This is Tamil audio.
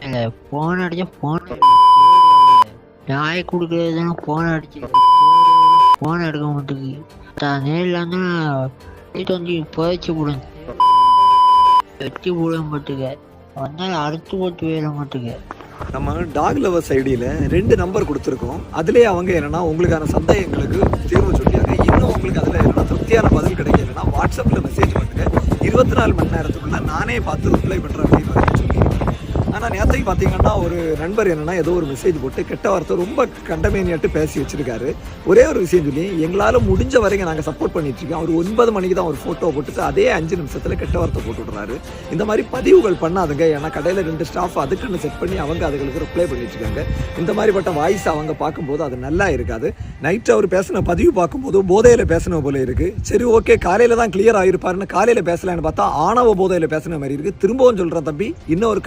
இல்லை ஃபோன் அடிச்சா ஃபோன் நாய் கொடுக்குறதுனா ஃபோன் அடிச்சு ஃபோன் எடுக்க மாட்டேங்குது. நேரில்னா வீட்டு வந்து புதைச்சி விடும், வெட்டி விட மாட்டுங்க, வந்தால் அறுத்து போட்டு வேற மாட்டுங்க. நம்ம டாக் லவர்ஸ் ஐடியில் 2 நம்பர் கொடுத்துருக்கோம். அதுலேயே அவங்க என்னென்னா உங்களுக்கான சந்தேகங்களுக்கு தீர்வு சொல்லியாங்க. இன்னும் உங்களுக்கு அதில் என்னென்னா திருப்தியான பதில் கிடைக்கலன்னா வாட்ஸ்அப்பில் மெசேஜ் பண்ணுங்க. 24 மணி நேரத்துக்குள்ளே நானே பார்த்து ரிப்ளை பண்ணுறேன் அப்படின்னு சொல்லி. ஆனால் நேற்றைக்கு பார்த்தீங்கன்னா ஒரு நண்பர் என்னென்னா ஏதோ ஒரு மெசேஜ் போட்டு கெட்ட வார்த்தை ரொம்ப கண்டமேனியாட்டு பேசி வச்சிருக்காரு. ஒரே ஒரு விஷயம் சொல்லி எங்களால் முடிஞ்ச வரைக்கும் நாங்கள் சப்போர்ட் பண்ணிட்டுருக்கோம். அவர் 9 மணிக்கு தான் ஒரு ஃபோட்டோ போட்டுட்டு அதே 5 நிமிஷத்தில் கெட்ட வார்த்தை போட்டு விட்றாரு. இந்த மாதிரி பதிவுகள் பண்ணாதுங்க. ஏன்னா கடையில் 2 ஸ்டாஃப் அதுக்குன்னு செட் பண்ணி அவங்க அதுகளுக்கு ரிப்ளை பண்ணிட்டுருக்காங்க. இந்த மாதிரிப்பட்ட வாய்ஸ் அவங்க பார்க்கும்போது அது நல்லா இருக்காது. நைட்டு அவர் பேசின பதிவு பார்க்கும்போது போதையில் பேசின போல இருக்குது. சரி ஓகே, காலையில் தான் கிளியர் ஆகிருப்பாருன்னு காலையில் பேசலான்னு பார்த்தா ஆணவ போதையில் பேசின மாதிரி இருக்குது. திரும்பவும் சொல்கிறேன் தம்பி, இன்னொரு